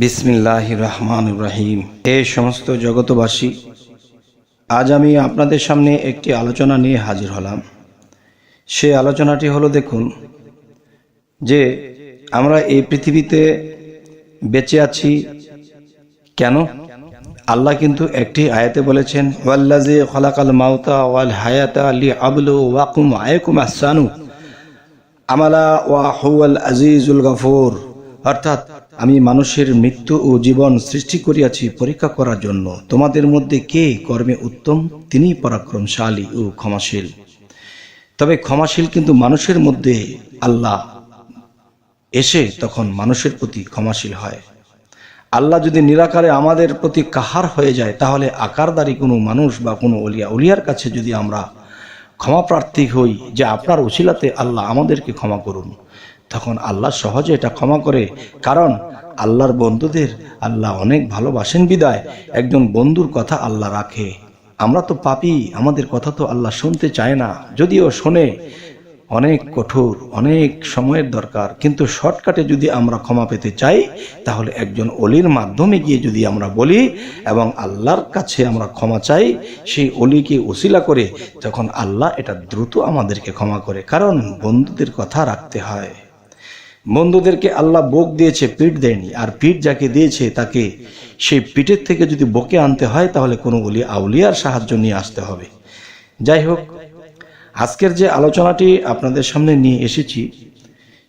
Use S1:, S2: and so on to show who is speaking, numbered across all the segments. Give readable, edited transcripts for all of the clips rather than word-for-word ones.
S1: বিসমিল্লাহির রহমানির রহিম। হে সমস্ত জগতবাসী, আজ আমি আপনাদের সামনে একটি আলোচনা নিয়ে হাজির হলাম। সেই আলোচনাটি হলো, দেখুন যে আমরা এই পৃথিবীতে বেঁচে আছি কেন। আল্লাহ কিন্তু একটি আয়াতে বলেছেন, ওয়াল্লাযী খালাকাল মাউতা ওয়াল হায়াতা লিয়াবলুয়াকুম আইয়ুকুম আহসানু আমালা ওয়া হুয়াল আজিজুল গফুর। অর্থাৎ আমি মানুষের মৃত্যু ও জীবন সৃষ্টি করিয়াছি পরীক্ষা করার জন্য, তোমাদের মধ্যে কে কর্মে উত্তম, তিনি পরাক্রমশালী ও ক্ষমাশীল। তবে ক্ষমাশীল কিন্তু মানুষের মধ্যে আল্লাহ এসে তখন মানুষের প্রতি ক্ষমাশীল হয়। আল্লাহ যদি নিরাকারে আমাদের প্রতি কাহার হয়ে যায়, তাহলে আকারদারী কোনো মানুষ বা কোনো অলিয়ার কাছে যদি আমরা ক্ষমা প্রার্থী হই যে আপনার উছিলাতে আল্লাহ আমাদেরকে ক্ষমা করুন, তখন আল্লাহ সহজে এটা ক্ষমা করে। কারণ আল্লাহর বন্ধুদের আল্লাহ অনেক ভালোবাসেন বিদায় একজন বন্ধুর কথা আল্লাহ রাখে। আমরা তো পাপী, আমাদের কথা তো আল্লাহ শুনতে চায় না, যদিও শোনে অনেক কঠোর, অনেক সময়ের দরকার। কিন্তু শর্টকাটে যদি আমরা ক্ষমা পেতে চাই, তাহলে একজন অলির মাধ্যমে গিয়ে যদি আমরা বলি এবং আল্লাহর কাছে আমরা ক্ষমা চাই, সেই অলিকে ওসিলা করে, তখন আল্লাহ এটা দ্রুত আমাদেরকে ক্ষমা করে। কারণ বন্ধুদের কথা রাখতে হয়। বন্ধুদেরকে আল্লাহ বুক দিয়েছে, পিঠ দেয়নি। আর পিঠ যাকে দিয়েছে তাকে সেই পিঠের থেকে যদি বকে আনতে হয়, তাহলে কোনো অলি আউলিয়ার সাহায্য নিয়ে আসতে হবে। যাই হোক, আজকের যে আলোচনাটি আপনাদের সামনে নিয়ে এসেছি,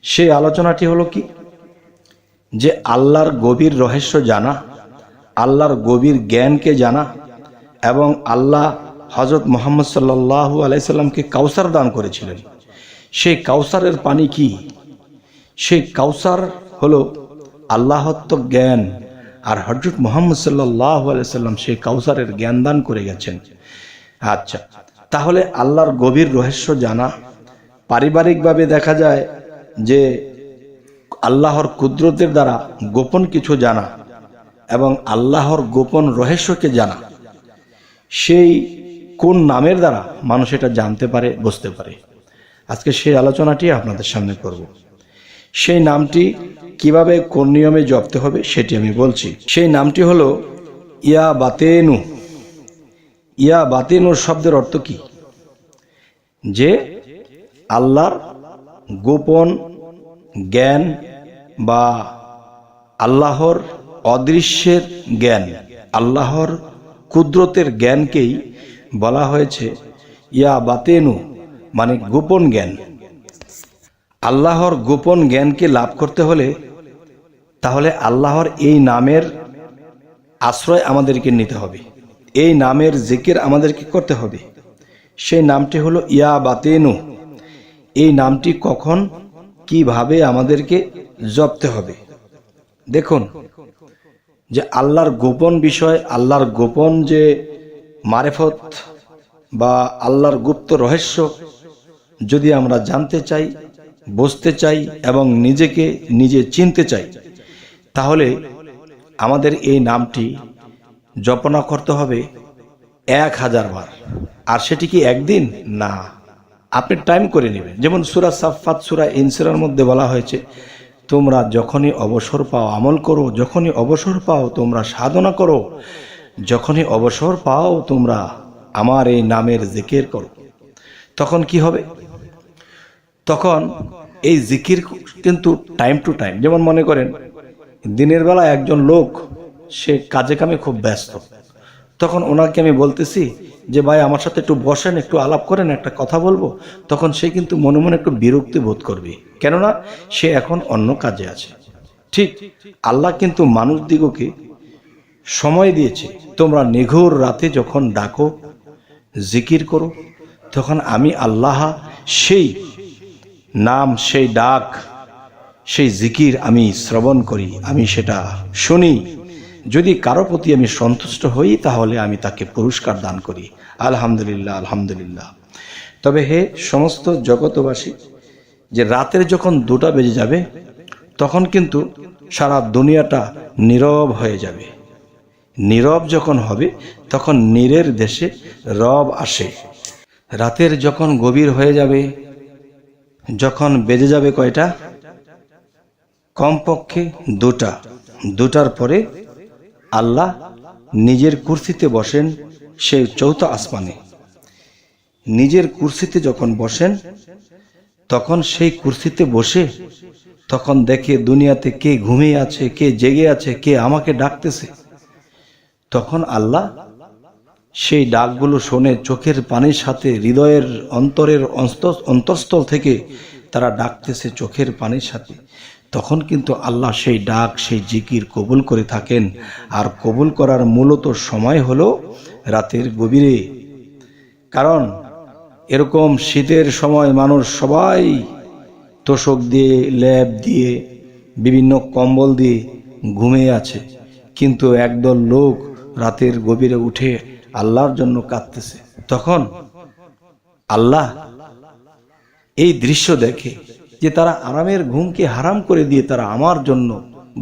S1: সেই আলোচনাটি হলো কি, যে আল্লাহর গভীর রহস্য জানা, আল্লাহর গভীর জ্ঞানকে জানা, এবং আল্লাহ হযরত মুহাম্মদ সাল্লাল্লাহু আলাইহি সাল্লামকে কাউসার দান করেছিলেন। সেই কাউসারের পানি কি? সেই কাউসার হলো আল্লাহত্ব জ্ঞান। আর হযরত মুহাম্মদ সাল্লাল্লাহু আলাইহি সাল্লাম সেই কাউসারের জ্ঞান দান করে গেছেন। আচ্ছা, তাহলে আল্লাহর গভীর রহস্য জানা, পারিবারিকভাবে দেখা যায় যে আল্লাহর কুদরতের দ্বারা গোপন কিছু জানা এবং আল্লাহর গোপন রহস্যকে জানা, সেই কোন নামের দ্বারা মানুষ এটা জানতে পারে, বুঝতে পারে। আজকে সেই আলোচনাটি আপনাদের সামনে করব। সেই নামটি কিভাবে, কোন নিয়মে জপতে হবে সেটি আমি বলছি। সেই নামটি হলো ইয়া বাতেনু। ইয়া বাতেনুর শব্দের অর্থ কি? যে আল্লাহর গোপন জ্ঞান বা আল্লাহর অদৃশ্যের জ্ঞান, আল্লাহর কুদরতের জ্ঞানকেই বলা হয়েছে ইয়া বাতেনু, মানে গোপন জ্ঞান। আল্লাহর গোপন জ্ঞানকে লাভ করতে হলে তাহলে আল্লাহর এই নামের আশ্রয় আমাদেরকে নিতে হবে, এই নামের জিকির আমাদেরকে করতে হবে। সেই নামটি হলো ইয়া বাতেনু। এই নামটি কখন, কিভাবে আমাদেরকে জপতে হবে? দেখুন, যে আল্লাহর গোপন বিষয়, আল্লাহর গোপন যে মারেফত বা আল্লাহর গুপ্ত রহস্য যদি আমরা জানতে চাই, বুঝতে চাই এবং নিজেকে নিজে চিনতে চাই, তাহলে আমাদের এই নামটি জপনা করতে হবে 1000 বার। আর সেটি কি একদিন না, আপনি টাইম করে নেবেন। যেমন সূরা সাফফাত, সূরা ইনসিরার মধ্যে বলা হয়েছে, তোমরা যখনই অবসর পাও আমল করো, যখনই অবসর পাও তোমরা সাধনা করো, যখনই অবসর পাও তোমরা আমার এই নামের জিকির করো। তখন কি হবে? তখন এই জিকির কিন্তু টাইম টু টাইম। যেমন মনে করেন দিনের বেলা একজন লোক সে কাজে কামে খুব ব্যস্ত, তখন ওনাকে আমি বলতেছি যে ভাই আমার সাথে একটু বসেন, একটু আলাপ করেন, একটা কথা বলবো, তখন সে কিন্তু মনে মনে একটু বিরক্তি বোধ করবে, কেননা সে এখন অন্য কাজে আছে। ঠিক আল্লাহ কিন্তু মানুষ দিগকে সময় দিয়েছে, তোমরা নিঘোর রাতে যখন ডাকো, জিকির করো, তখন আমি আল্লাহ সেই নাম, সেই ডাক, সেই জিকির আমি শ্রবণ করি, আমি সেটা শুনি। যদি কারো প্রতি আমি সন্তুষ্ট হই, তাহলে আমি তাকে পুরস্কার দান করি। আলহামদুলিল্লাহ, আলহামদুলিল্লাহ। তবে হে সমস্ত জগতবাসী, যে রাতের যখন 2টা বেজে যাবে, তখন কিন্তু সারা দুনিয়াটা নীরব হয়ে যাবে। নীরব যখন হবে, তখন নীরের দেশে রব আসে। রাতের যখন গভীর হয়ে যাবে, যখন বেজে যাবে কয়টা? কমপক্ষে 2টা, দুটার পরে আল্লাহ নিজের কুরসিতে বসেন সেই চৌথা আসমানে। নিজের কুরসিতে যখন বসেন তখন সেই কুরসিতে বসে তখন দেখে দুনিয়াতে কে ঘুমিয়ে আছে, কে জেগে আছে, কে আমাকে ডাকতেছে। তখন আল্লাহ সেই ডাকগুলো শোনে, চোখের পানির সাথে হৃদয়ের অন্তরের অন্তঃস্থল থেকে তারা ডাকতেছে চোখের পানির সাথে। তখন কিন্তু আল্লাহ সেই ডাক, সেই জিকির কবুল করে থাকেন। আর কবুল করার মূলত সময় হলো রাতের গভীরে। কারণ এরকম শীতের সময় মানুষ সবাই তোশক দিয়ে, লেপ দিয়ে, বিভিন্ন কম্বল দিয়ে ঘুমিয়ে আছে, কিন্তু একদল লোক রাতের গভীরে উঠে আল্লাহর জন্য কাঁদতেছে। তখন আল্লাহ এই দৃশ্য দেখে যে তারা আরামের ঘুমকে হারাম করে দিয়ে তারা আমার জন্য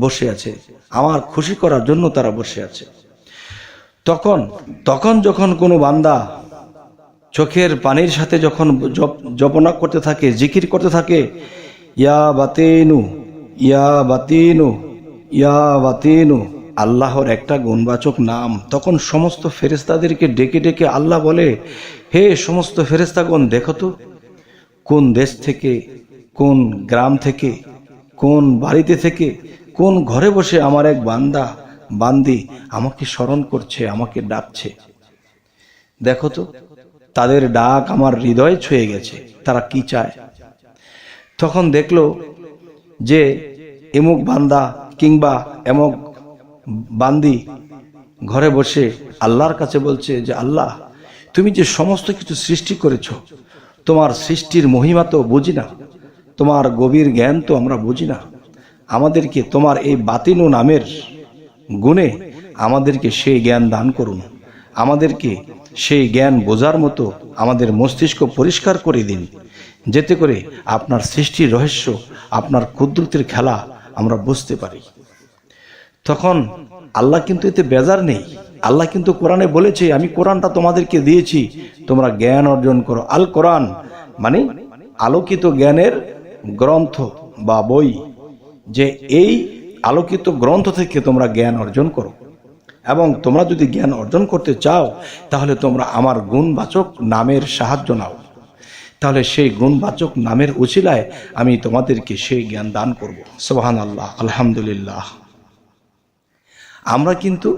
S1: বসে আছে, আমার খুশি করার জন্য তারা বসে আছে। তখন যখন কোনো বান্দা চোখের পানির সাথে যখন জপনা করতে থাকে, জিকির করতে থাকে, ইয়া বাতিনু ইয়া বাতিনু ইয়া বাতিনু, আল্লাহর একটা গুণবাচক নাম, তখন সমস্ত ফেরেশতাদেরকে ডেকে ডেকে আল্লাহ বলে, হে সমস্ত ফেরেশতাগণ, দেখো তো কোন দেশ থেকে, কোন গ্রাম থেকে, কোন বাড়িতে থেকে, কোন ঘরে বসে আমার এক বান্দা বান্দি আমাকে স্মরণ করছে, আমাকে ডাকছে। দেখো তো তাদের ডাক আমার হৃদয়ে ছুঁয়ে গেছে, তারা কি চায়। তখন দেখলো যে এমুক বান্দা কিংবা এমুক বান্দি ঘরে বসে আল্লাহর কাছে বলছে যে আল্লাহ, তুমি যে সমস্ত কিছু সৃষ্টি করেছো, তোমার সৃষ্টির মহিমা তো বুঝি না, তোমার গভীর জ্ঞান তো আমরা বুঝি না। আমাদেরকে তোমার এই বাতিনু নামের গুণে আমাদেরকে সেই জ্ঞান দান করুন, আমাদেরকে সেই জ্ঞান বোঝার মতো আমাদের মস্তিষ্ক পরিষ্কার করে দিন, যেতে করে আপনার সৃষ্টির রহস্য, আপনার কুদরতের খেলা আমরা বুঝতে পারি। তখন আল্লাহ কিন্তু এতে বেজার নেই। আল্লাহ কিন্তু কোরআনে বলেছে, আমি কোরআনটা তোমাদেরকে দিয়েছি, তোমরা জ্ঞান অর্জন করো। আল কোরআন মানে আলোকিত জ্ঞানের গ্রন্থ বা বই, যে এই আলোকিত গ্রন্থ থেকে তোমরা জ্ঞান অর্জন করো। এবং তোমরা যদি জ্ঞান অর্জন করতে চাও তাহলে তোমরা আমার গুণবাচক নামের সাহায্য নাও, তাহলে সেই গুণবাচক নামের উছিলায় আমি তোমাদেরকে সেই জ্ঞান দান করব। সুবহানাল্লাহ, আলহামদুলিল্লাহ। আমরা কিন্তু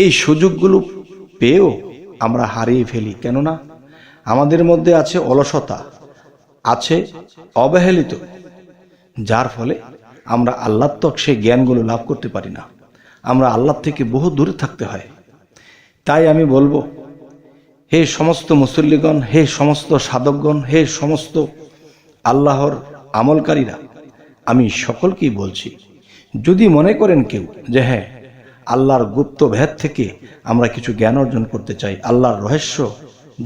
S1: এই সুযোগগুলো পেয়েও আমরা হারিয়ে ফেলি। কেননা আমাদের মধ্যে আছে অলসতা, আছে অবহেলিত, যার ফলে আমরা আল্লাহ তক সেই জ্ঞানগুলো লাভ করতে পারি না। আমরা আল্লাহ থেকে বহু দূরে থাকতে হয়। তাই আমি বলবো, হে সমস্ত মুসল্লিগণ, হে সমস্ত সাধকগণ, হে সমস্ত আল্লাহর আমলকারীরা, আমি সকলকেই বলছি, যদি মনে করেন কেউ যে হ্যাঁ আল্লাহর গুপ্ত ভেদ থেকে আমরা কিছু জ্ঞান অর্জন করতে চাই, আল্লাহর রহস্য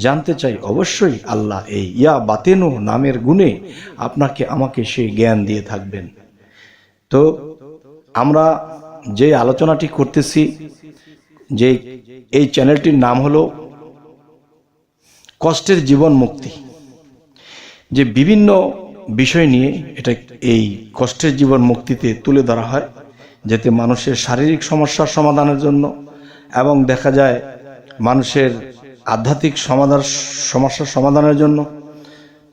S1: জানতে চাই, অবশ্যই আল্লাহ এই ইয়া বাতেনু নামের গুণে আপনাকে আমাকে সেই জ্ঞান দিয়ে থাকবেন। তো আমরা যে আলোচনাটি করতেছি, যে এই চ্যানেলটির নাম হলো কষ্টের জীবন মুক্তি, যে বিভিন্ন বিষয় নিয়ে এটা এই কষ্টের জীবন মুক্তিতে তুলে ধরা হয়, যাতে মানুষের শারীরিক সমস্যার সমাধানের জন্য এবং দেখা যায় মানুষের আধ্যাত্মিক সমস্যার সমাধানের জন্য।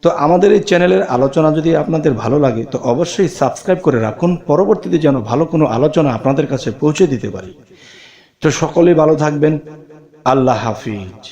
S1: তো আমাদের এই চ্যানেলের আলোচনা যদি আপনাদের ভালো লাগে তো অবশ্যই সাবস্ক্রাইব করে রাখুন, পরবর্তীতে যেন ভালো কোনো আলোচনা আপনাদের কাছে পৌঁছে দিতে পারি। তো সকলেই ভালো থাকবেন। আল্লাহ হাফিজ।